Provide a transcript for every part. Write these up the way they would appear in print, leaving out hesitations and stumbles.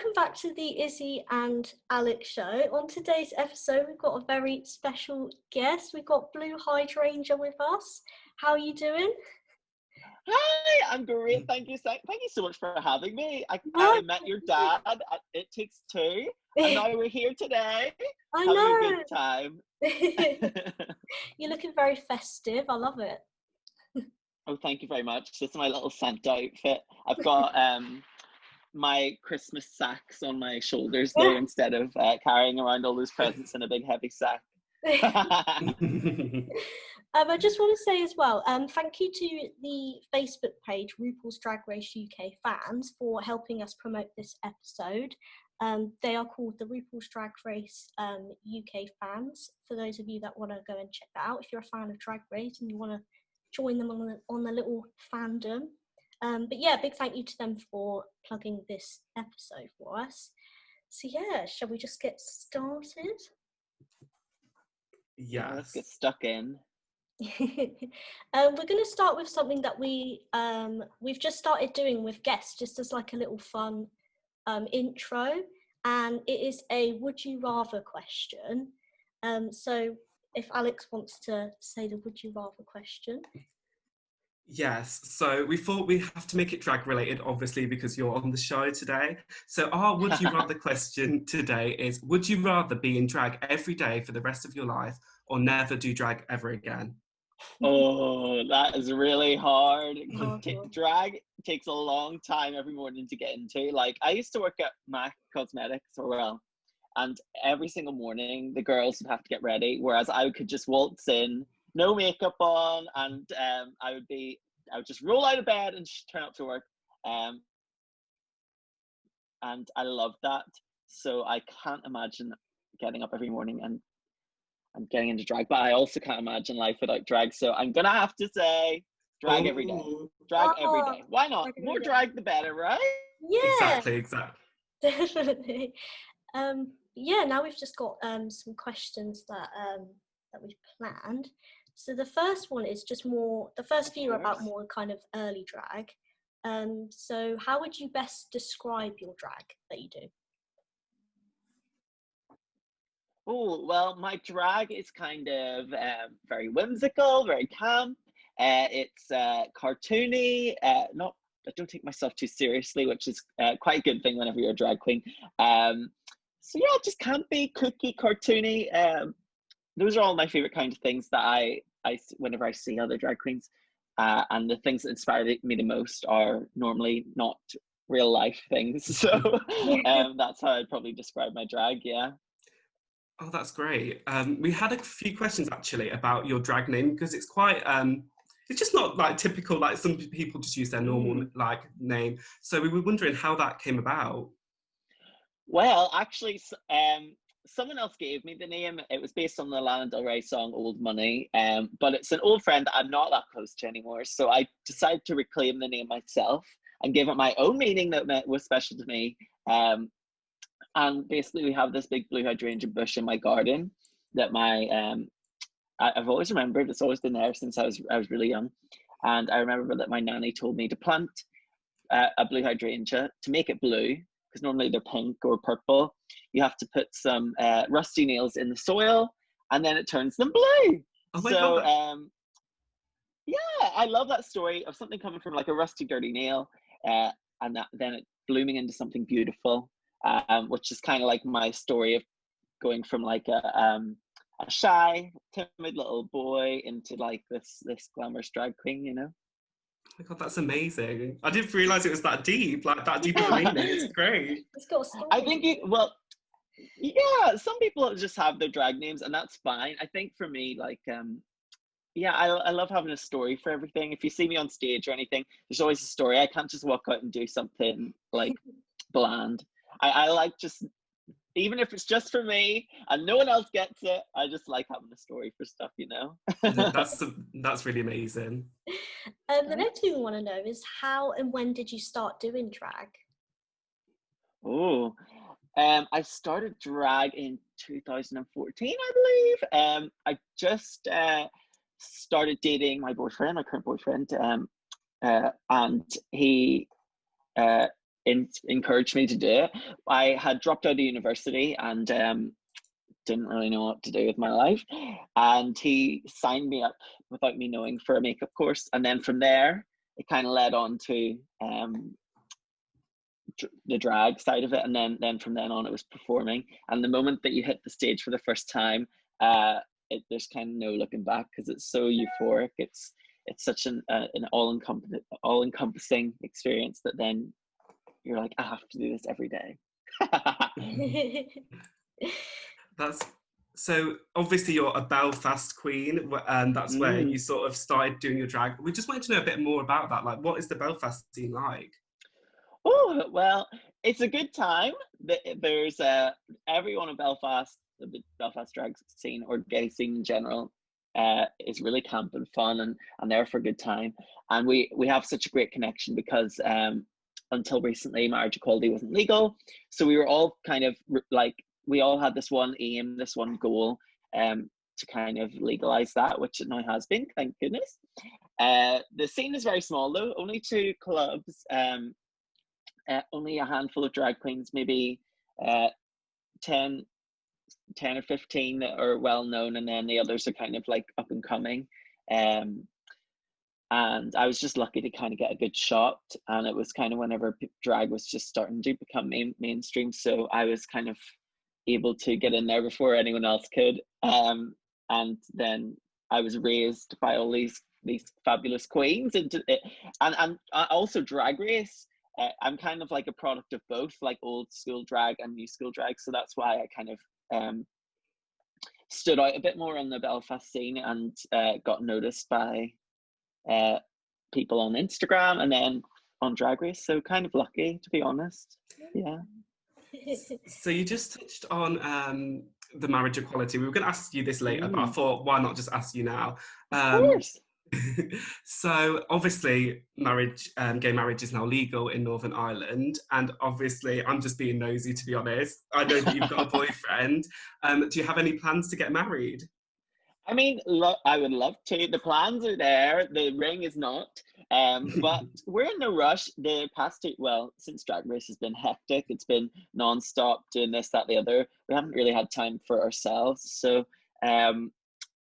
welcome back to the Izzy and Alex Show. On today's episode, we've got a very special guest. We've got Blu Hydrangea with us. How are you doing? Hi, I'm great. Thank you so much for having me. I met your dad at It Takes Two, and now we're here today. I having know. a good time. You're looking very festive. I love it. Oh, thank you very much. This is my little Santa outfit. I've got my Christmas sacks on my shoulders there instead of carrying around all those presents in a big heavy sack. I just want to say as well, thank you to the Facebook page RuPaul's Drag Race UK fans for helping us promote this episode. They are called the RuPaul's Drag Race UK fans. For those of you that want to go and check that out, if you're a fan of Drag Race and you want to join them on the little fandom. But yeah, big thank you to them for plugging this episode for us. So yeah, shall we just get started? Yeah, let's get stuck in. We're going to start with something that we've just started doing with guests, just as like a little fun intro, and it is a would you rather question. So if Alex wants to say the would you rather question. Yes, so we thought we have to make it drag related, obviously, because you're on the show today. So our would you rather question today is, would you rather be in drag every day for the rest of your life or never do drag ever again? Oh, that is really hard. Drag takes a long time every morning to get into. Like, I used to work at MAC Cosmetics, and every single morning the girls would have to get ready, whereas I could just waltz in, no makeup on, and I would just roll out of bed and turn up to work, and I love that. So I can't imagine getting up every morning and getting into drag, but I also can't imagine life without drag. So I'm gonna have to say drag every day. Drag every day. Why not? More drag the better, right? Yeah, Exactly. definitely. Yeah, now we've just got some questions that we've planned. So the first one is just more, the first few are about more kind of early drag. So how would you best describe your drag that you do? Oh, well, my drag is kind of very whimsical, very camp. It's cartoony. I don't take myself too seriously, which is quite a good thing whenever you're a drag queen. So yeah, just campy, kooky, cartoony. Those are all my favorite kind of things that I whenever I see other drag queens. And the things that inspire me the most are normally not real life things. So that's how I'd probably describe my drag, yeah. Oh, that's great. We had a few questions actually about your drag name, because it's quite, it's just not like typical, like some people just use their normal like name. So we were wondering how that came about. Well, actually, someone else gave me the name. It was based on the Lana Del Rey song Old Money, but it's an old friend that I'm not that close to anymore. So I decided to reclaim the name myself and give it my own meaning that was special to me. And basically we have this big blue hydrangea bush in my garden that I've always remembered. It's always been there since I was really young. And I remember that my nanny told me to plant a blue hydrangea to make it blue, because normally they're pink or purple. You have to put some rusty nails in the soil and then it turns them blue. Oh my God. Yeah, I love that story of something coming from like a rusty, dirty nail and then it blooming into something beautiful. Which is kind of like my story of going from like a shy, timid little boy into like this glamorous drag queen, you know? Oh my God, that's amazing. I didn't realise it was that deep, like that deep of a meaning. It's great. It's got a story. I think yeah, some people just have their drag names and that's fine. I think for me, like, yeah, I love having a story for everything. If you see me on stage or anything, there's always a story. I can't just walk out and do something like bland. I like just, even if it's just for me and no one else gets it, I just like having a story for stuff, you know? That's really amazing. The next thing we want to know is how and when did you start doing drag? Oh, I started drag in 2014, I believe. I just started dating my current boyfriend, and he encouraged me to do it. I had dropped out of university and didn't really know what to do with my life, and he signed me up without me knowing for a makeup course, and then from there it kind of led on to the drag side of it, and then from then on it was performing. And the moment that you hit the stage for the first time, there's kind of no looking back, because it's so euphoric. It's such an all-encompassing experience that then you're like, I have to do this every day. That's so obviously you're a Belfast queen, and that's where you sort of started doing your drag. We just wanted to know a bit more about that. Like, what is the Belfast scene like? Oh, well, it's a good time. There's everyone in Belfast, the Belfast drag scene or gay scene in general, is really camp and fun and there for a good time. And we have such a great connection because until recently marriage equality wasn't legal, so we were all kind of like, we all had this one aim, this one goal, to kind of legalize that, which it now has been, thank goodness. The scene is very small though, only 2 clubs, only a handful of drag queens, maybe 10 or 15 that are well known, and then the others are kind of like up and coming. And I was just lucky to kind of get a good shot, and it was kind of whenever drag was just starting to become mainstream, so I was kind of able to get in there before anyone else could. And then I was raised by all these fabulous queens, and also Drag Race. I'm kind of like a product of both, like old school drag and new school drag, so that's why I kind of stood out a bit more on the Belfast scene, and got noticed by people on Instagram and then on Drag Race, so kind of lucky, to be honest. Yeah. So you just touched on the marriage equality. We were going to ask you this later, but I thought, why not just ask you now? Of course. So obviously gay marriage is now legal in Northern Ireland, and obviously I'm just being nosy, to be honest. I know that you've got a boyfriend. Do you have any plans to get married? I mean, I would love to. The plans are there. The ring is not. But we're in no rush. The past since Drag Race has been hectic. It's been non-stop doing this, that, the other. We haven't really had time for ourselves. So,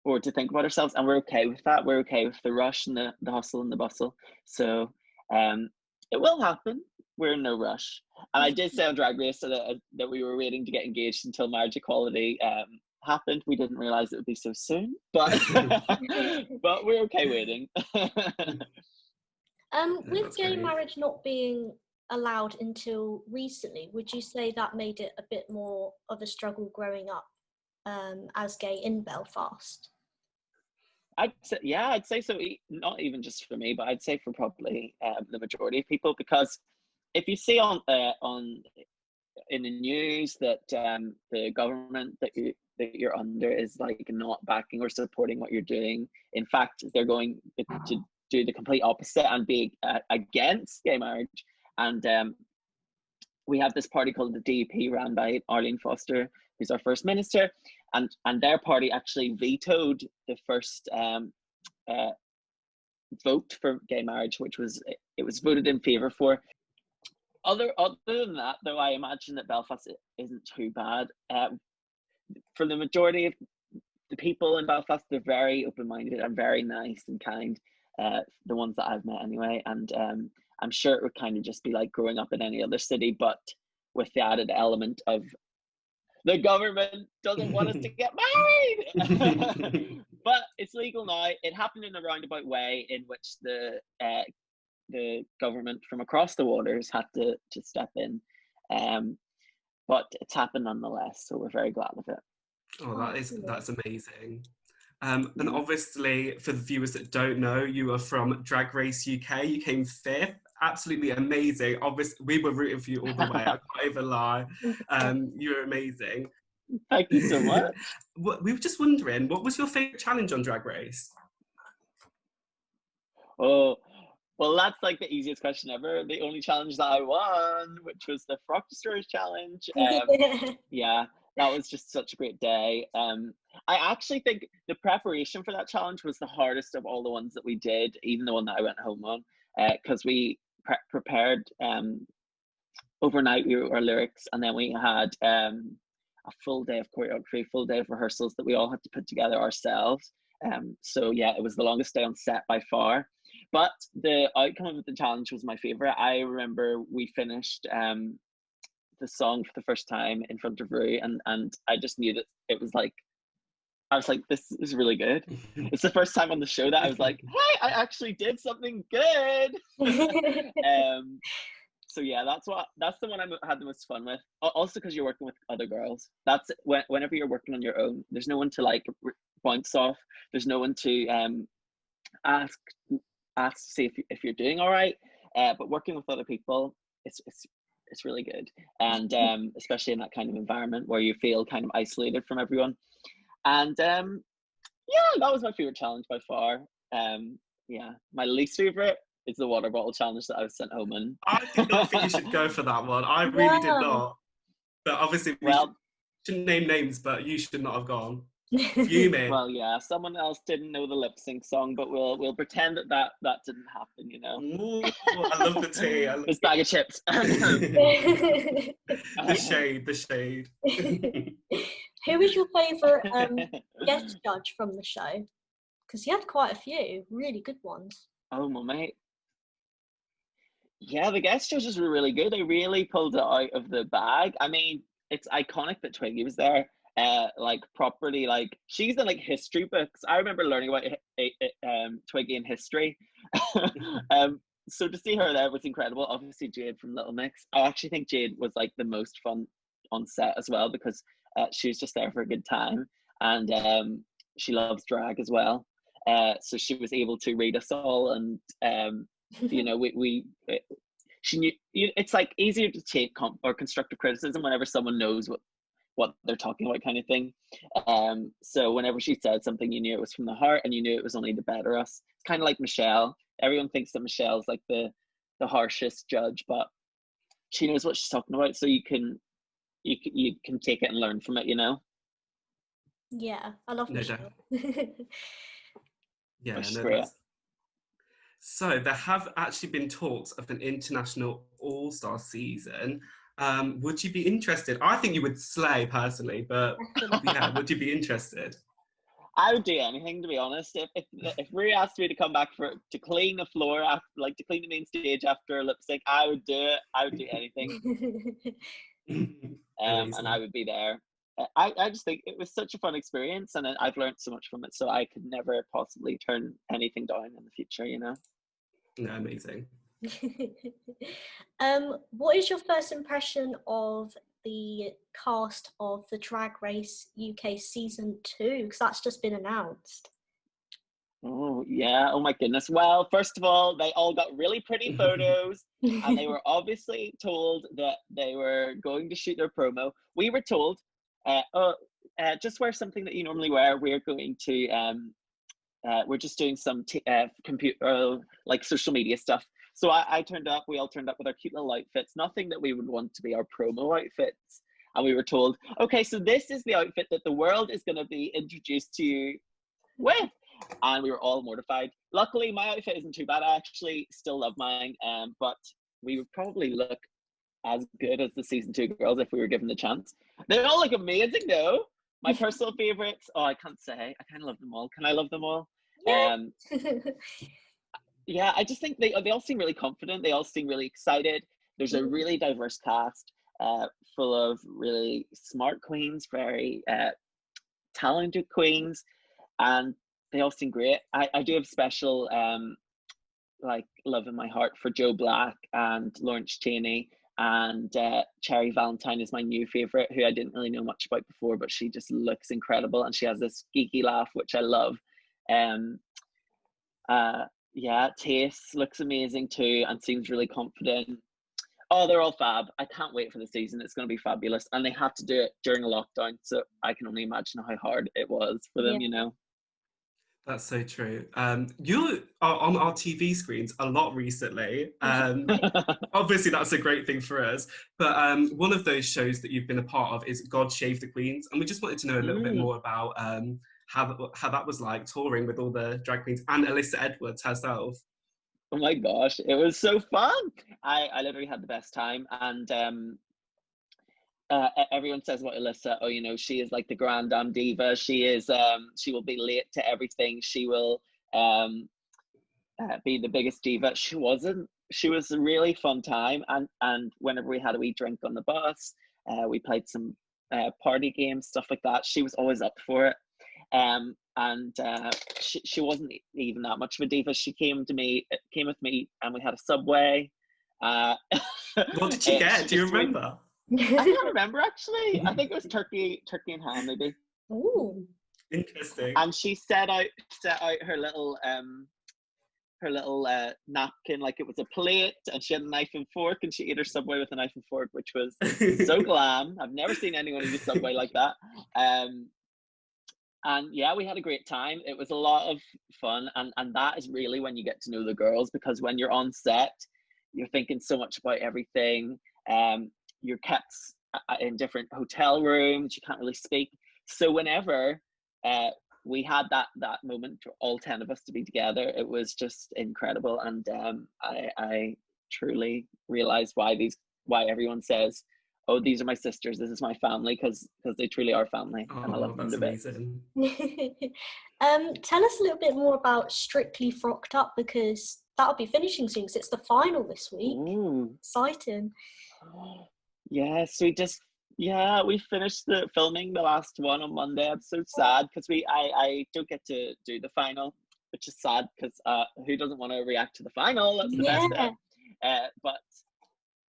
or to think about ourselves, and we're okay with that. We're okay with the rush and the hustle and the bustle. So, it will happen. We're in no rush. And I did say on Drag Race that we were waiting to get engaged until marriage equality happened. We didn't realize it would be so soon, but but we're okay waiting. With gay marriage not being allowed until recently, would you say that made it a bit more of a struggle growing up as gay in Belfast? I'd say so. Not even just for me, but I'd say for probably the majority of people, because if you see on in the news that the government that you're under is like not backing or supporting what you're doing. In fact, they're going to do the complete opposite and be against gay marriage. And we have this party called the DUP, run by Arlene Foster, who's our first minister, and their party actually vetoed the first vote for gay marriage, which was voted in favour for. Other than that, though, I imagine that Belfast isn't too bad. For the majority of the people in Belfast, they're very open-minded and very nice and kind, the ones that I've met anyway, and I'm sure it would kind of just be like growing up in any other city, but with the added element of the government doesn't want us to get married. But it's legal now. It happened in a roundabout way in which the government from across the waters had to step in, but it's happened nonetheless, so we're very glad of it. Oh, that's amazing. And obviously, for the viewers that don't know, you are from Drag Race UK. You came 5th. Absolutely amazing. Obviously, we were rooting for you all the way. I can't even lie. You're amazing. Thank you so much. We were just wondering, what was your favourite challenge on Drag Race? Oh, well, that's like the easiest question ever. The only challenge that I won, which was the frocked challenge. Yeah, that was just such a great day. I actually think the preparation for that challenge was the hardest of all the ones that we did, even the one that I went home on, because we prepared overnight we wrote our lyrics, and then we had a full day of choreography, full day of rehearsals that we all had to put together ourselves. So yeah, it was the longest day on set by far, but the outcome of the challenge was my favorite. I remember we finished the song for the first time in front of Rue, and I just knew that it was like, I was like, this is really good. It's the first time on the show that I was like, hey, I actually did something good. So yeah, that's the one I had the most fun with. Also because you're working with other girls. That's whenever you're working on your own, there's no one to like bounce off. There's no one to ask to see if you're doing all right. But working with other people, it's really good, and especially in that kind of environment where you feel kind of isolated from everyone. And yeah, that was my favorite challenge by far. Yeah, my least favorite is the water bottle challenge that I was sent home in. I did not think you should go for that one. I really did not. But obviously, shouldn't name names, but you should not have gone. Fuming. Well, yeah, someone else didn't know the lip sync song, but we'll pretend that didn't happen, you know. Ooh, I love the tea. This bag of chips. The shade. Who was your favourite guest judge from the show? Because you had quite a few really good ones. Oh, my mate. Yeah, the guest judges were really good. They really pulled it out of the bag. I mean, it's iconic that Twiggy was there. Like properly, like she's in like history books. I remember learning about Twiggy in history. So to see her there was incredible. Obviously Jade from Little Mix. I actually think Jade was like the most fun on set as well, because she was just there for a good time, and she loves drag as well. So she was able to read us all, and you know, she knew. It's like easier to take or constructive criticism whenever someone knows what they're talking about, kind of thing. So whenever she said something, you knew it was from the heart, and you knew it was only to better us. It's kind of like Michelle. Everyone thinks that Michelle's like the harshest judge, but she knows what she's talking about, so you can take it and learn from it, you know. Yeah, I love Michelle. Yeah, no, great. So there have actually been talks of an international all-star season. Would you be interested? I think you would slay personally, but yeah, would you be interested? I would do anything, to be honest. If Rue asked me to come back to clean the floor, like to clean the main stage after a lip sync, I would do it. I would do anything. And I would be there. I just think it was such a fun experience, and I've learned so much from it, so I could never possibly turn anything down in the future, you know. No, amazing. What is your first impression of the cast of the Drag Race UK season 2? Because that's just been announced. Oh yeah, oh my goodness. Well, first of all, they all got really pretty photos, and they were obviously told that they were going to shoot their promo. We were told, just wear something that you normally wear. We're going to we're just doing some computer like social media stuff. So I turned up, we all turned up with our cute little outfits, nothing that we would want to be our promo outfits. And we were told, okay, so this is the outfit that the world is going to be introduced to you with. And we were all mortified. Luckily, my outfit isn't too bad. I actually still love mine, but we would probably look as good as the season 2 girls if we were given the chance. They all look amazing though. My personal favorites, I can't say. I kind of love them all. Can I love them all? Yeah. Yeah, I just think they all seem really confident. They all seem really excited. There's a really diverse cast, full of really smart queens, very talented queens, and they all seem great. I do have special like love in my heart for Joe Black and Lawrence Chaney, and Cherry Valentine is my new favorite, who I didn't really know much about before, but she just looks incredible, and she has this geeky laugh, which I love. Yeah, Tace looks amazing too and seems really confident. Oh, they're all fab. I can't wait for the season. It's going to be fabulous. And they had to do it during a lockdown, so I can only imagine how hard it was for them, you know. That's so true. You are on our TV screens a lot recently. Obviously, that's a great thing for us. But one of those shows that you've been a part of is God Save the Queens. And we just wanted to know a little bit more about how that was like touring with all the drag queens and Alyssa Edwards herself. Oh my gosh, it was so fun. I literally had the best time, and everyone says about Alyssa, oh, you know, she is like the grand dame diva. She is, she will be late to everything. She will be the biggest diva. She wasn't. She was a really fun time, and whenever we had a wee drink on the bus, we played some party games, stuff like that. She was always up for it. And she wasn't even that much of a diva. She came with me, and we had a Subway. What did you get? Do you remember? I can't remember actually. I think it was turkey and ham, maybe. Ooh. Interesting. And she set out her little napkin like it was a plate, and she had a knife and fork, and she ate her Subway with a knife and fork, which was so glam. I've never seen anyone eat a Subway like that. And yeah, we had a great time. It was a lot of fun, and that is really when you get to know the girls, because when you're on set, you're thinking so much about everything. You're kept in different hotel rooms. You can't really speak. So whenever we had that moment for all 10 of us to be together, it was just incredible. And I truly realized why everyone says, oh, these are my sisters, this is my family, because they truly are family. And I love them that's to bits. amazing. Tell us a little bit more about Strictly Frocked Up, because that'll be finishing soon, because it's the final this week. Ooh. Exciting. Yes, we finished the filming the last one on Monday. I'm so sad because I don't get to do the final, which is sad because who doesn't want to react to the final? That's the best bit. But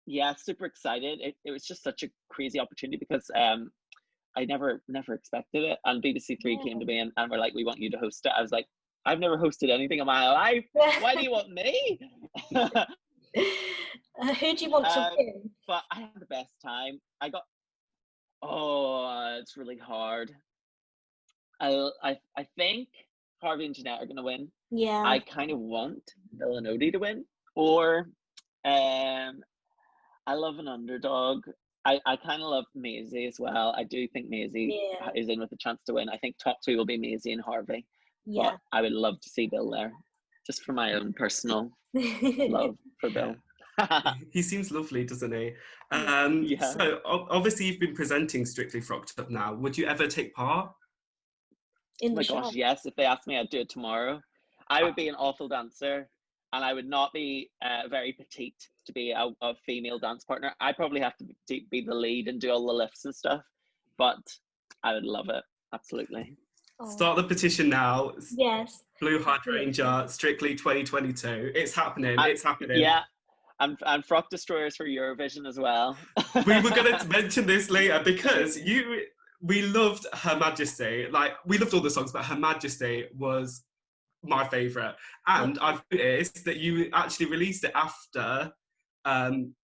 yeah, super excited. It was just such a crazy opportunity because I never expected it, and BBC Three came to me and were like, we want you to host it. I was like, I've never hosted anything in my life. Why do you want me? Who do you want to win? But I had the best time. It's really hard. I think Harvey and Jeanette are going to win. Yeah. I kind of want Bill and Odie to win, or I love an underdog. I kind of love Maisie as well. I do think Maisie is in with a chance to win. I think top two will be Maisie and Harvey. Yeah. But I would love to see Bill there, just for my own personal love for Bill. He seems lovely, doesn't he? So obviously you've been presenting Strictly Frocked Up now. Would you ever take part? In the gosh, yes. If they asked me, I'd do it tomorrow. I would be an awful dancer, and I would not be very petite to be a female dance partner. I probably have to be the lead and do all the lifts and stuff, but I would love it. Absolutely. Start the petition now. Yes. Blu Hydrangea, Strictly 2022. It's happening. It's happening. Yeah. And Frock Destroyers for Eurovision as well. We were going to mention this later because we loved Her Majesty. Like, we loved all the songs, but Her Majesty was my favourite. And I've noticed that you actually released it after,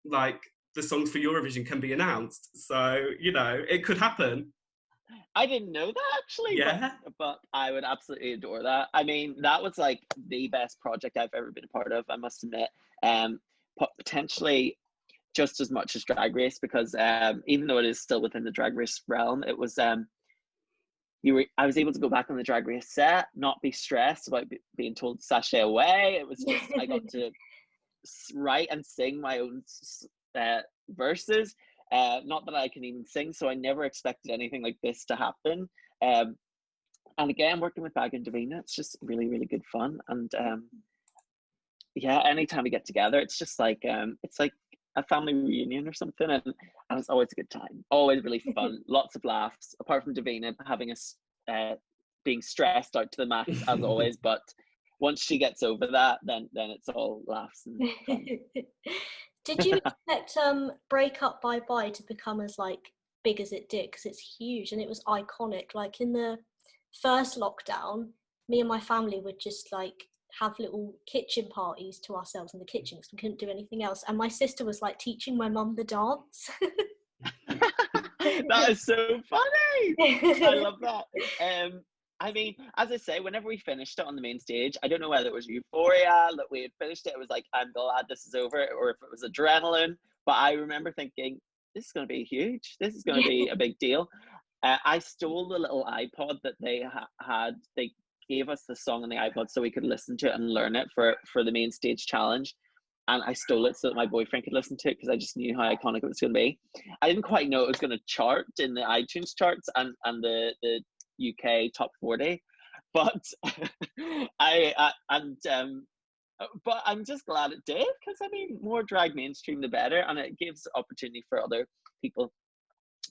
like, the songs for Eurovision can be announced. So, you know, it could happen. I didn't know that actually, but I would absolutely adore that. I mean, that was like the best project I've ever been a part of, I must admit. Potentially just as much as Drag Race, because even though it is still within the Drag Race realm, it was I was able to go back on the Drag Race set, not be stressed about being told to sashay away. It was just I got to write and sing my own verses. Not that I can even sing, so I never expected anything like this to happen. And again, working with Bag and Davina, it's just really, really good fun. And anytime we get together, it's just like it's like a family reunion or something, and it's always a good time, always really fun, lots of laughs. Apart from Davina having us being stressed out to the max as always, but once she gets over that, then it's all laughs and fun. Did you expect Break Up Bye Bye to become as like big as it did? Because it's huge and it was iconic. Like in the first lockdown, me and my family would just like have little kitchen parties to ourselves in the kitchen because we couldn't do anything else. And my sister was like teaching my mum the dance. That is so funny. I love that. I mean, as I say, whenever we finished it on the main stage, I don't know whether it was euphoria that we had finished it. It was like, I'm glad this is over, or if it was adrenaline. But I remember thinking, this is going to be huge. This is going to be a big deal. I stole the little iPod that they had. They gave us the song on the iPod so we could listen to it and learn it for the main stage challenge. And I stole it so that my boyfriend could listen to it because I just knew how iconic it was going to be. I didn't quite know it was going to chart in the iTunes charts and the UK top 40, but but I'm just glad it did, because I mean, more drag mainstream the better, and it gives opportunity for other people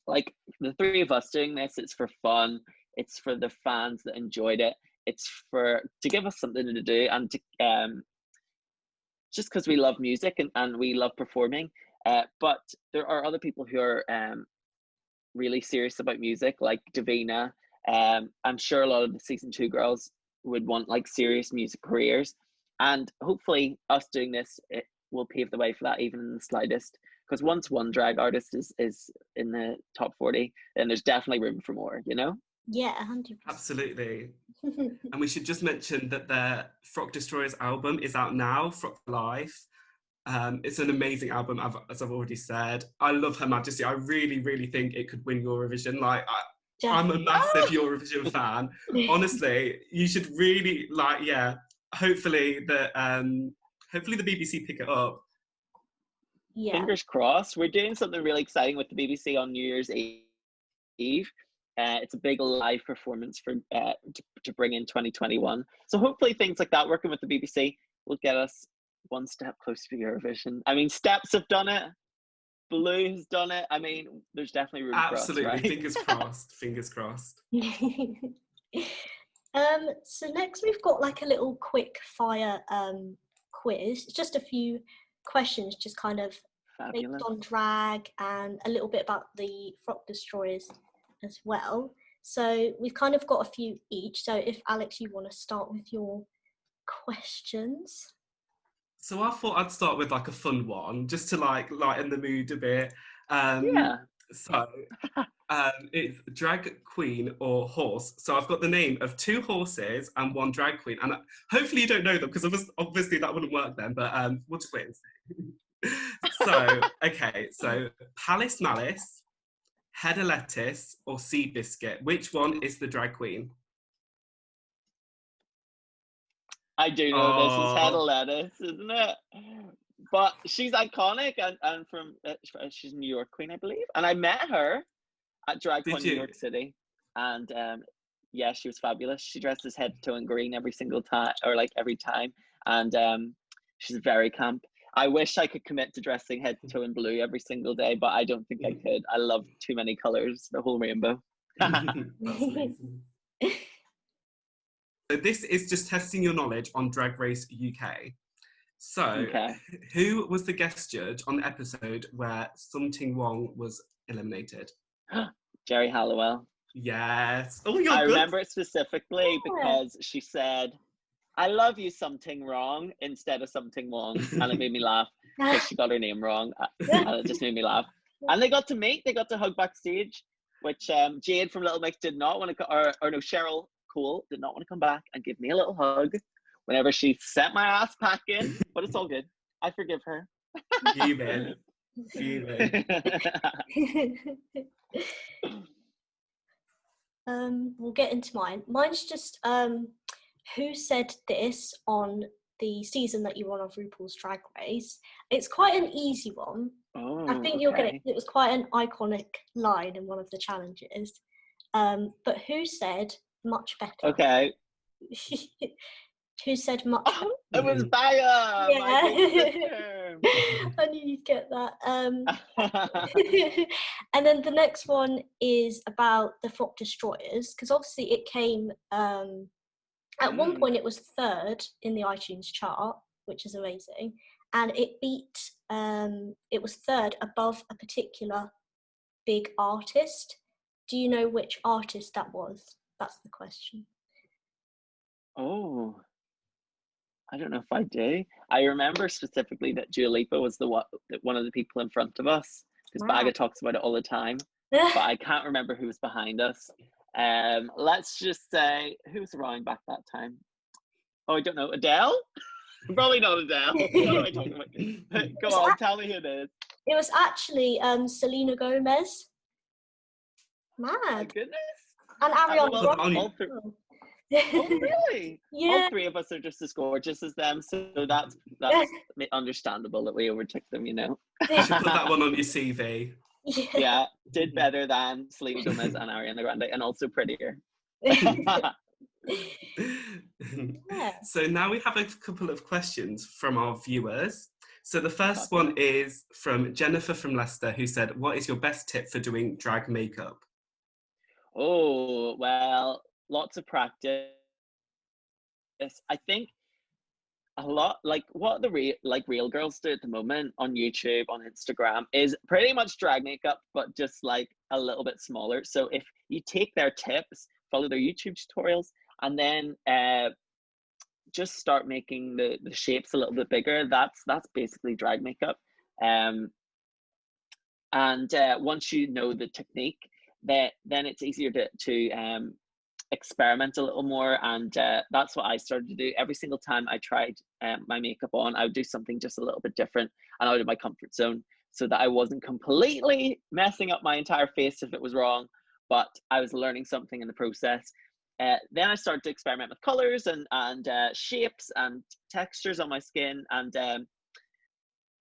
like the three of us doing this. It's for fun. It's for the fans that enjoyed it. It's to give us something to do, and to just because we love music and we love performing. But there are other people who are really serious about music, like Davina. I'm sure a lot of the season 2 girls would want like serious music careers, and hopefully us doing this, it will pave the way for that, even in the slightest. Because once one drag artist is in the top 40, then there's definitely room for more, you know? Yeah, 100%. Absolutely. And we should just mention that their Frock Destroyers album is out now, Frock Life. It's an amazing album, as I've already said. I love Her Majesty. I really, really think it could win Eurovision. Like, I'm a massive Eurovision fan. Honestly, you should really, like, yeah. Hopefully the BBC pick it up. Yeah. Fingers crossed. We're doing something really exciting with the BBC on New Year's Eve. It's a big live performance for to bring in 2021. So hopefully things like that, working with the BBC, will get us one step closer to Eurovision. I mean, Steps have done it. Blu has done it. I mean, there's definitely room for us, right? Fingers crossed. Fingers crossed. So next we've got like a little quick fire quiz. It's just a few questions, just kind of Fabulous. based on drag and a little bit about the Frock Destroyers as well. So we've kind of got a few each. So if Alex, you want to start with your questions. So I thought I'd start with like a fun one, just to like lighten the mood a bit. Yeah. So it's drag queen or horse. So I've got the name of 2 horses and 1 drag queen, and hopefully you don't know them, because obviously that wouldn't work then. But we'll just wait and see. So okay, so Palace Malice, Head of Lettuce, or Sea Biscuit. Which one is the drag queen? I do know this is Head of Lettuce, isn't it? But she's iconic, and from she's a New York queen, I believe. And I met her at DragCon New York City, and yeah, she was fabulous. She dresses head to toe in green every single time, or like every time, and she's very camp. I wish I could commit to dressing head to toe in blue every single day, but I don't think I could. I love too many colors, the whole rainbow. That's amazing. So this is just testing your knowledge on Drag Race UK. So, who was the guest judge on the episode where Something Wrong was eliminated? Jerry Halliwell. Yes. Oh, you're I good. remember it specifically because she said, "I love you, Something Wrong," instead of Something Wrong, and it made me laugh because she got her name wrong, and it just made me laugh. And they got to meet, they got to hug backstage, which Jade from Little Mix did not want to, or no, Cheryl Cole did not want to come back and give me a little hug whenever she sent my ass packing, but it's all good. I forgive her. Human. We'll get into mine. Mine's just who said this on the season that you won of RuPaul's Drag Race. It's quite an easy one. I think you'll get it. It was quite an iconic line in one of the challenges. But who said much better? Okay. Who said much better? It was Baya! Yeah. I knew you'd get that. And then the next one is about the Frock Destroyers, because obviously it came, at one point it was 3rd in the iTunes chart, which is amazing. And it beat, it was 3rd above a particular big artist. Do you know which artist that was? That's the question. Oh, I don't know if I do. I remember specifically that Dua Lipa was one of the people in front of us, because Baga talks about it all the time. But I can't remember who was behind us. Let's just say, who was around back that time? Oh, I don't know. Adele? Probably not Adele. What am I talking about? Go on, tell me who it is. It was actually Selena Gomez. Mad. My goodness. And Ariana Grande. Oh, really? All Yeah. three of us are just as gorgeous as them, so that's understandable that we overtook them, you know. You should put that one on your CV. Yeah. Yeah, did better than Selena Gomez and Ariana Grande, and also prettier. Yeah. So now we have a couple of questions from our viewers. So the first Okay. one is from Jennifer from Leicester, who said, "What is your best tip for doing drag makeup?" Oh, well, lots of practice. I think a lot like what the real girls do at the moment on YouTube, on Instagram, is pretty much drag makeup, but just like a little bit smaller. So if you take their tips, follow their YouTube tutorials, and then just start making the shapes a little bit bigger, that's basically drag makeup. Um, and once you know the technique, then it's easier to experiment a little more, and that's what I started to do. Every single time I tried my makeup on, I would do something just a little bit different and out of my comfort zone, so that I wasn't completely messing up my entire face if it was wrong, but I was learning something in the process. Then I started to experiment with colors and shapes and textures on my skin, and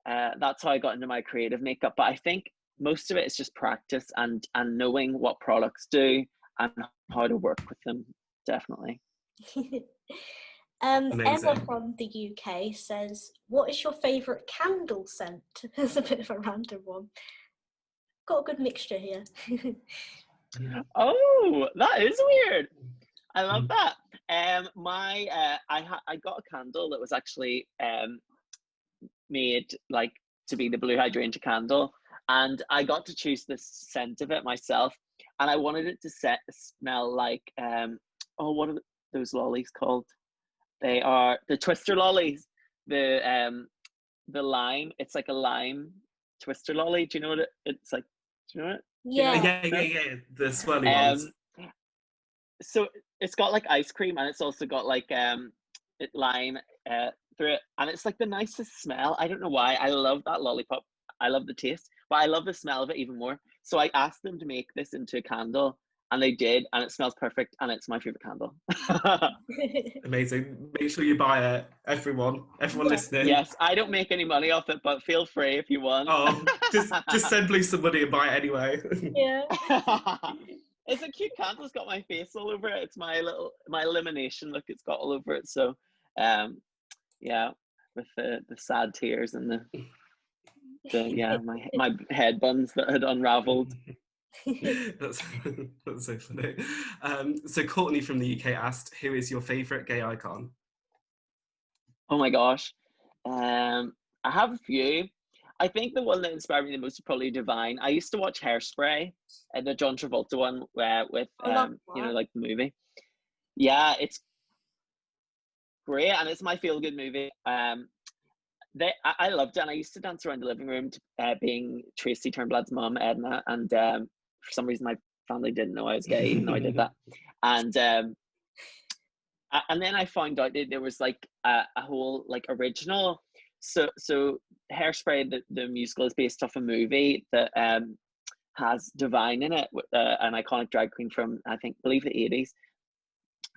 that's how I got into my creative makeup. But I think most of it is just practice and knowing what products do and how to work with them, definitely. Emma Amazing. from the UK says, "What is your favourite candle scent?" That's a bit of a random one. Got a good mixture here. Oh, that is weird. I love that. I got a candle that was actually made like to be the Blu Hydrangea candle, and I got to choose the scent of it myself, and I wanted it to smell like what are those lollies called? They are the Twister lollies. The lime. It's like a lime Twister lolly. Do you know what it's like? Do you know it? Do you know Yeah. Yeah. The swirly it? ones. So it's got like ice cream, and it's also got like lime through it, and it's like the nicest smell. I don't know why. I love that lollipop. I love the taste, but I love the smell of it even more. So I asked them to make this into a candle, and they did, and it smells perfect, and it's my favorite candle. Amazing. Make sure you buy it, everyone listening. Yes, I don't make any money off it, but feel free if you want. Oh, just send Blue some money and buy it anyway. Yeah. It's a cute candle. It's got my face all over it. It's my elimination look. It's got all over it. So, yeah, with the sad tears and my head buns that had unraveled. that's so funny. So Courtney from the UK asked, "Who is your favourite gay icon?" Oh my gosh, I have a few. I think the one that inspired me the most is probably Divine. I used to watch Hairspray, the John Travolta one, with I love like the movie. Yeah, it's great, and it's my feel good movie. I loved it, and I used to dance around the living room to, being Tracy Turnblad's mum, Edna, and for some reason my family didn't know I was gay, even though I did that. And then I found out that there was like a whole like original. So Hairspray, the musical, is based off a movie that has Divine in it, an iconic drag queen from believe the 80s.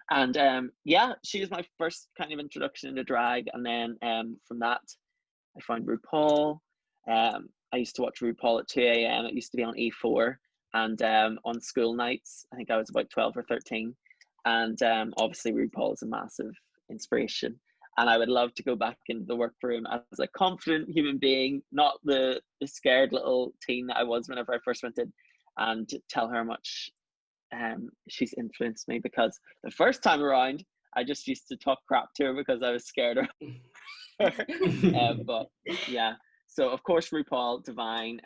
And yeah, she was my first kind of introduction into drag, and then from that I found RuPaul. I used to watch RuPaul at 2 a.m. It used to be on E4, and on school nights. I think I was about 12 or 13. And obviously RuPaul is a massive inspiration. And I would love to go back into the workroom as a confident human being, not the scared little teen that I was whenever I first went in, and tell her how much she's influenced me. Because the first time around, I just used to talk crap to her because I was scared of her. But yeah, so of course RuPaul, Divine.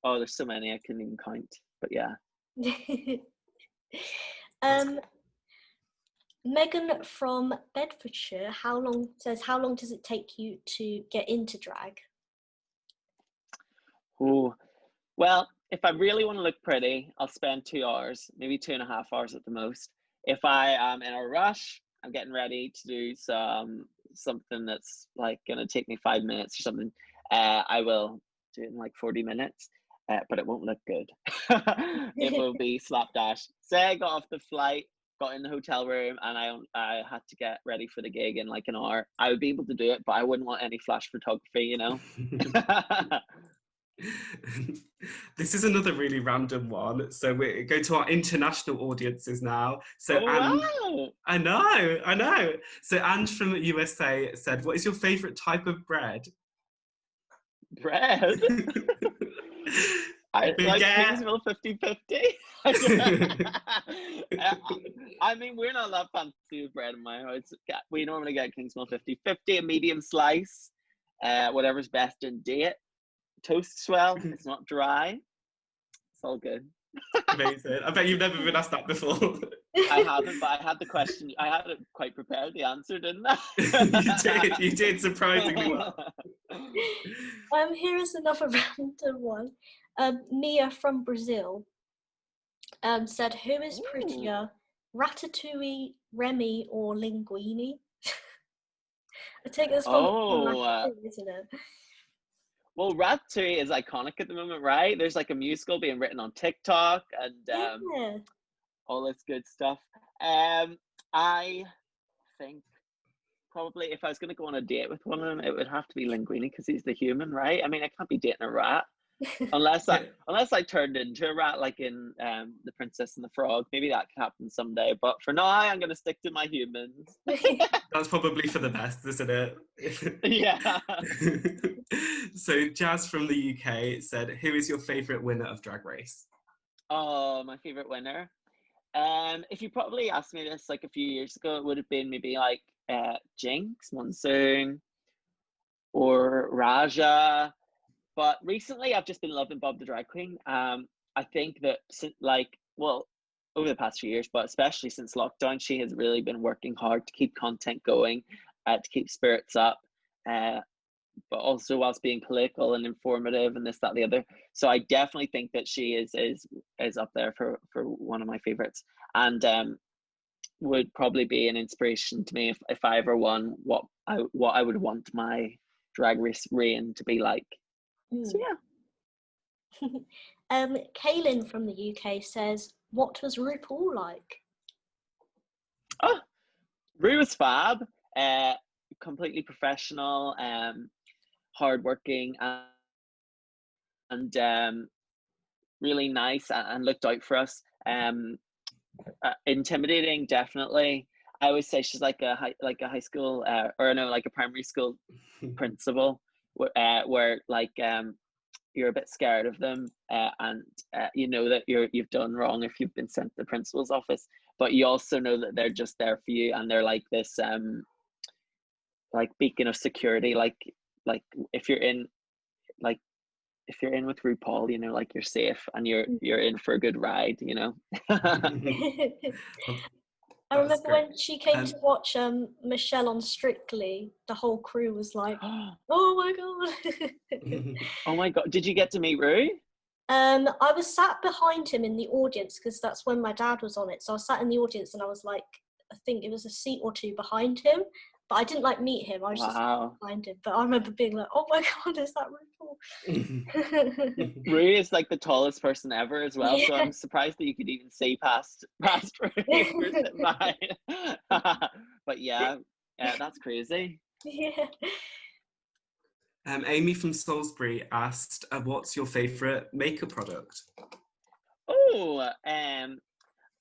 There's so many I couldn't even count. But yeah. Megan from Bedfordshire, how long does it take you to get into drag? Oh, well, if I really want to look pretty, I'll spend 2 hours, maybe 2.5 hours at the most. If I am in a rush, I'm getting ready to do something that's like gonna take me 5 minutes or something, I will do it in like 40 minutes, but it won't look good. It will be slapdash. Say I got off the flight got in the hotel room and I had to get ready for the gig in like an hour, I would be able to do it, but I wouldn't want any flash photography, you know. This is another really random one. So we're going to our international audiences now. So Oh Anne, wow, I know. So Anne from the USA said, "What is your favourite type of bread?" bread. I like Kingsmill 50/50. I mean, we're not that fancy with bread in my house. We normally get Kingsmill 50/50, a medium slice, whatever's best in date. Toast's well, it's not dry. It's all good. Amazing. I bet you've never been asked that before. I haven't, but I had the question. I had it quite prepared. The answer, didn't I? You did surprisingly well. Here is another random one. Mia from Brazil said, "Who is prettier, Ratatouille, Remy, or Linguine?" I take this one from Ratatouille, isn't it? Well, Ratatouille is iconic at the moment, right? There's like a musical being written on TikTok and all this good stuff. I think probably if I was going to go on a date with one of them, it would have to be Linguine because he's the human, right? I mean, I can't be dating a rat unless I turned into a rat like in The Princess and the Frog. Maybe that could happen someday. But for now, I'm going to stick to my humans. That's probably for the best, isn't it? Yeah. So Jazz from the UK said, "Who is your favourite winner of Drag Race?" Oh, my favourite winner. If you probably asked me this like a few years ago, it would have been maybe like Jinx, Monsoon, or Raja. But recently, I've just been loving Bob the Drag Queen. I think that over the past few years, but especially since lockdown, she has really been working hard to keep content going, to keep spirits up, but also whilst being political and informative and this, that, the other. So I definitely think that she is up there for one of my favorites, and would probably be an inspiration to me if I ever won what I would want my Drag Race reign to be like. So yeah. Kaylin from the UK says, "What was RuPaul like?" Oh, Ru was fab. Completely professional, hardworking, and really nice and looked out for us. Intimidating, definitely. I always say she's like a high school like a primary school principal, where like you're a bit scared of them, and you know that you've done wrong if you've been sent to the principal's office, but you also know that they're just there for you, and they're like this like beacon of security, like if you're in with RuPaul, you know, like you're safe and you're in for a good ride, you know. I remember when she came to watch Michelle on Strictly, the whole crew was like, "Oh my god!" Oh my god! Did you get to meet Ru? I was sat behind him in the audience because that's when my dad was on it. So I was sat in the audience and I was like, I think it was a seat or two behind him, but I didn't like meet him. I was just behind him. But I remember being like, "Oh my god, is that RuPaul?" Ru is like the tallest person ever as well, so I'm surprised that you could even see past Ru if you're sitting by. But yeah, that's crazy. Yeah. Amy from Salisbury asked, "What's your favourite makeup product?" Oh, I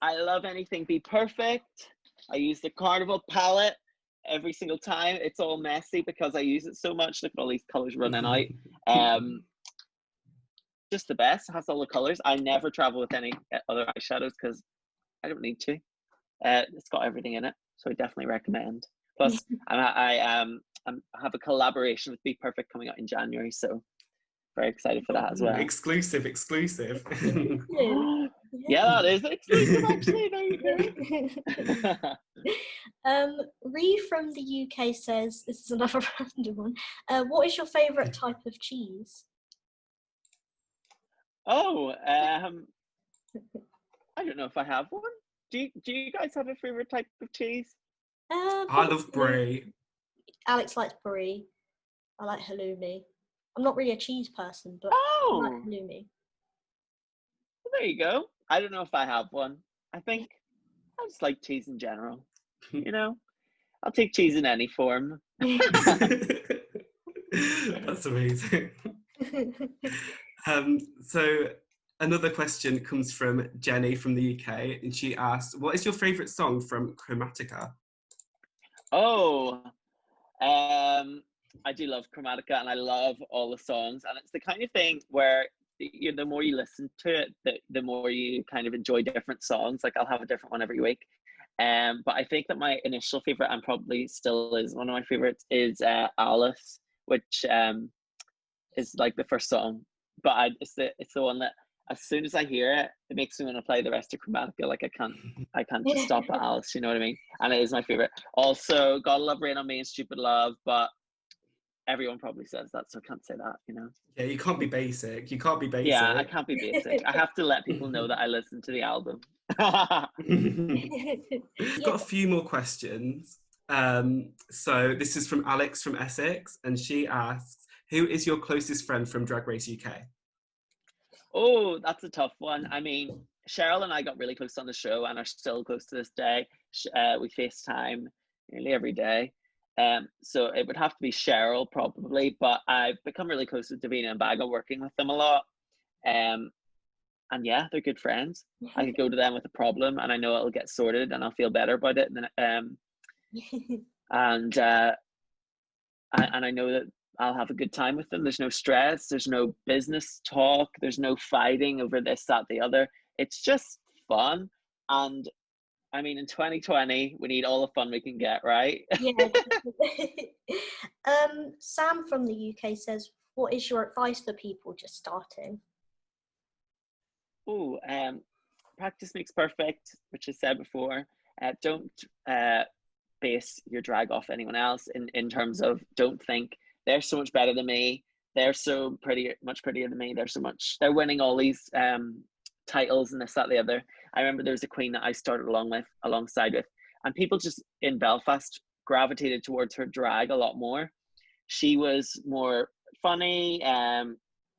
love anything Be Perfect. I use the Carnival palette every single time. It's all messy because I use it so much. Look at all these colours running out. Just the best. It has all the colours. I never travel with any other eyeshadows because I don't need to. It's got everything in it, so I definitely recommend. Plus, I have a collaboration with Be Perfect coming out in January, so very excited for that as well. Exclusive. Yeah, that is exclusive actually. There you go. Ree from the UK says, this is another random one. What is your favourite type of cheese? Oh, I don't know if I have one. Do you guys have a favourite type of cheese? I love brie. Alex likes brie. I like halloumi. I'm not really a cheese person, but I like halloumi. Well, there you go. I don't know if I have one. I think I just like cheese in general. You know, I'll take cheese in any form. That's amazing. So another question comes from Jenny from the UK, and she asked, what is your favourite song from Chromatica? Oh, I do love Chromatica, and I love all the songs, and it's the kind of thing where the more you listen to it, the more you kind of enjoy different songs. Like I'll have a different one every week. But I think that my initial favorite, and probably still is one of my favorites, is Alice, which is like the first song. But it's the one that as soon as I hear it, it makes me want to play the rest of Chromatica. Like I can't just stop at Alice. You know what I mean? And it is my favorite. Also, Gotta Love Rain on Me and Stupid Love, but everyone probably says that, so I can't say that, you know. Yeah, you can't be basic. You can't be basic. Yeah, I can't be basic. I have to let people know that I listen to the album. We've got a few more questions. So this is from Alex from Essex, and she asks, who is your closest friend from Drag Race UK? Oh, that's a tough one. I mean, Cheryl and I got really close on the show and are still close to this day. We FaceTime nearly every day. So it would have to be Cheryl probably, but I've become really close with Davina and Baga, working with them a lot. And yeah, they're good friends. I could go to them with a problem and I know it'll get sorted and I'll feel better about it. And I know that I'll have a good time with them. There's no stress, there's no business talk, there's no fighting over this, that, the other. It's just fun. And I mean, in 2020, we need all the fun we can get, right? Yeah. Sam from the UK says, what is your advice for people just starting? Oh, practice makes perfect, which I said before. Don't base your drag off anyone else in terms of, don't think they're so much better than me. They're so much prettier than me. They're winning all these titles and this, that, the other. I remember there was a queen that I started alongside with, and people just in Belfast gravitated towards her drag a lot more. She was more funny.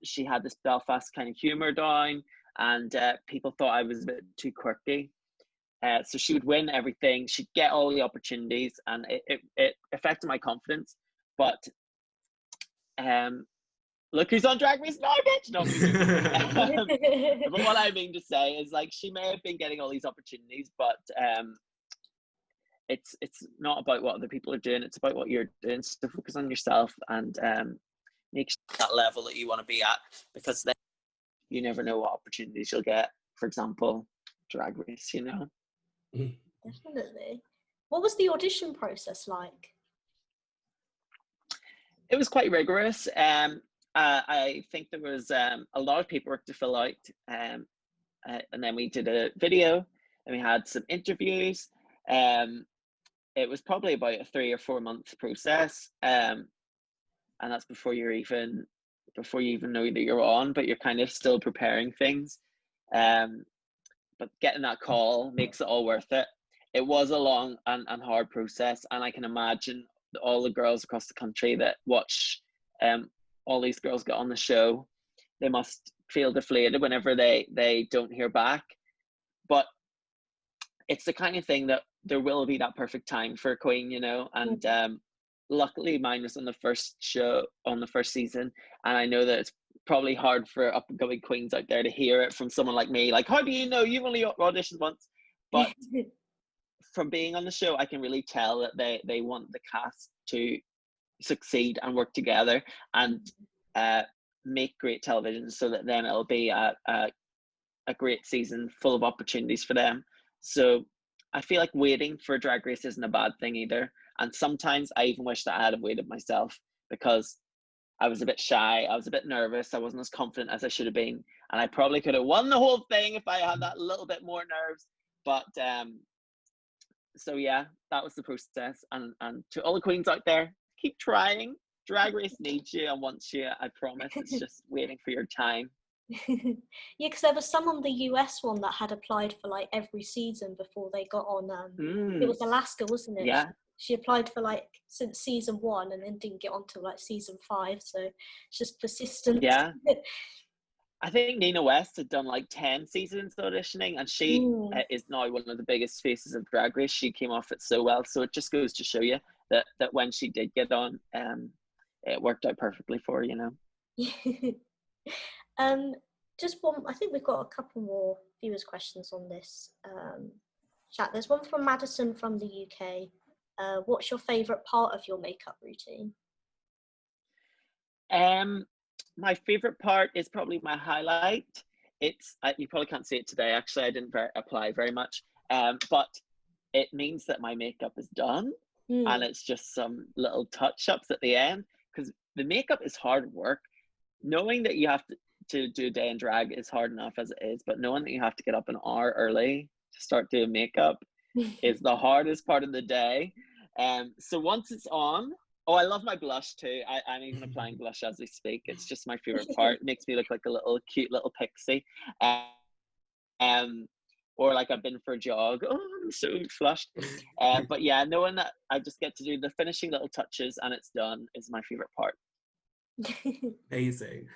She had this Belfast kind of humor down, and people thought I was a bit too quirky. So she would win everything. She'd get all the opportunities, and it affected my confidence. But look who's on Drag Race now, bitch! No, but what I mean to say is, like, she may have been getting all these opportunities, but it's not about what other people are doing. It's about what you're doing. So focus on yourself and make sure that level that you want to be at, because then you never know what opportunities you'll get. For example, Drag Race, you know. Definitely. What was the audition process like? It was quite rigorous. I think there was a lot of paperwork to fill out, and then we did a video, and we had some interviews. It was probably about a 3 or 4 month process, and that's before you even know that you're on, but you're kind of still preparing things. But getting that call makes it all worth it. It was a long and hard process, and I can imagine all the girls across the country that watch all these girls get on the show, they must feel deflated whenever they don't hear back. But it's the kind of thing that there will be that perfect time for a queen, you know. And luckily mine was on the first show, on the first season, and I know that it's probably hard for up and coming queens out there to hear it from someone like me, like, how do you know, you've only auditioned once? But from being on the show, I can really tell that they want the cast to succeed and work together and make great television, so that then it'll be a great season full of opportunities for them. So I feel like waiting for Drag Race isn't a bad thing either. And sometimes I even wish that I had waited myself, because I was a bit shy, I was a bit nervous, I wasn't as confident as I should have been, and I probably could have won the whole thing if I had that little bit more nerves. But so yeah, that was the process. And to all the queens out there, keep trying. Drag Race needs you and wants you, I promise. It's just waiting for your time. Yeah, because there was some on the US one that had applied for like every season before they got on. It was Alaska, wasn't it? Yeah. She applied for like since season 1 and then didn't get on till like season 5. So it's just persistence. Yeah. I think Nina West had done like 10 seasons auditioning, and she is now one of the biggest faces of Drag Race. She came off it so well. So it just goes to show you that when she did get on, it worked out perfectly for her, you know. Just one, I think we've got a couple more viewers' questions on this chat. There's one from Madison from the UK. What's your favourite part of your makeup routine? My favorite part is probably my highlight. It's you probably can't see it today. Actually, I didn't apply very much, but it means that my makeup is done, and it's just some little touch-ups at the end, because the makeup is hard work. Knowing that you have to do a day in drag is hard enough as it is, but knowing that you have to get up an hour early to start doing makeup is the hardest part of the day. So once it's on, oh, I love my blush too. I'm even applying blush as we speak. It's just my favorite part. It makes me look like a little cute little pixie. Or like I've been for a jog. Oh, I'm so flushed. But yeah, knowing that I just get to do the finishing little touches and it's done is my favorite part. Amazing.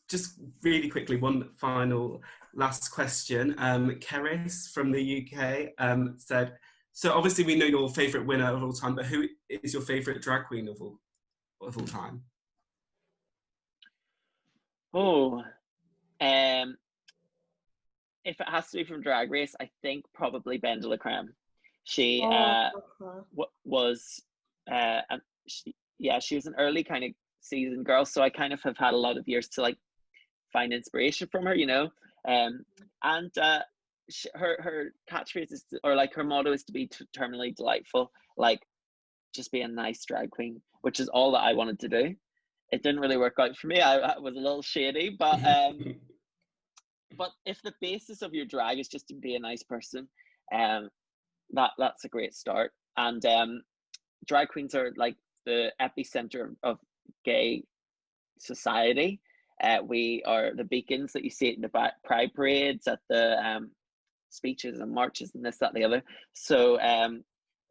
Just really quickly, one final last question. Keris from the UK said, so obviously we know your favourite winner of all time, but who is your favourite drag queen of all time? Oh, if it has to be from Drag Race, I think probably Bendela Creme. She was, she was an early kind of season girl, so I kind of have had a lot of years to like find inspiration from her, you know. Her catchphrase is, or like her motto is to be terminally delightful, like just be a nice drag queen, which is all that I wanted to do. It didn't really work out for me. I was a little shady, but but if the basis of your drag is just to be a nice person, that's a great start. And drag queens are like the epicenter of gay society. We are the beacons that you see at the pride parades, at the speeches and marches and this, that, and the other. So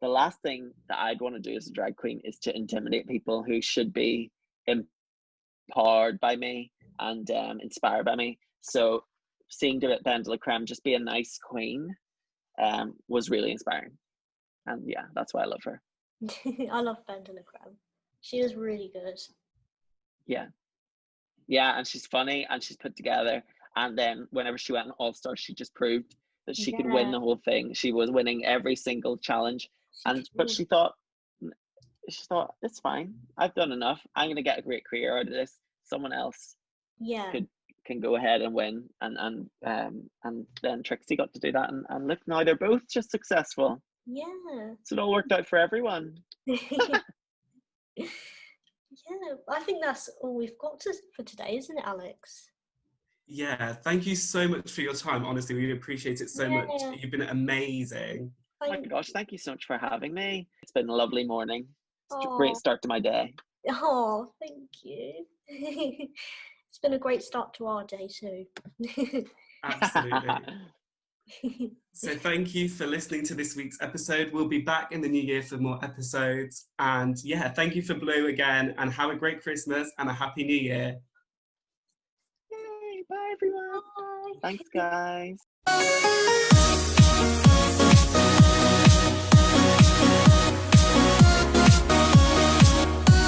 the last thing that I'd want to do as a drag queen is to intimidate people who should be empowered by me and inspired by me. So seeing Bendela Creme just be a nice queen was really inspiring. And yeah, that's why I love her. I love Bendela Creme. She is really good. Yeah, and she's funny and she's put together. And then whenever she went on All Stars, she just proved that she could win the whole thing. She was winning every single challenge, but she thought it's fine. I've done enough. I'm gonna get a great career out of this. Someone else, can go ahead and win. And then Trixie got to do that, and look, now they're both just successful. Yeah. So it all worked out for everyone. Yeah, I think that's all we've got for today, isn't it, Alex? Yeah, thank you so much for your time. Honestly, we appreciate it so much. You've been amazing. Oh my gosh, thank you so much for having me. It's been a lovely morning. It's a great start to my day. Oh, thank you. It's been a great start to our day too. Absolutely. So thank you for listening to this week's episode. We'll be back in the new year for more episodes. And yeah, thank you for Blu again, and have a great Christmas and a happy new year. Yay, bye everyone. Bye. Thanks guys.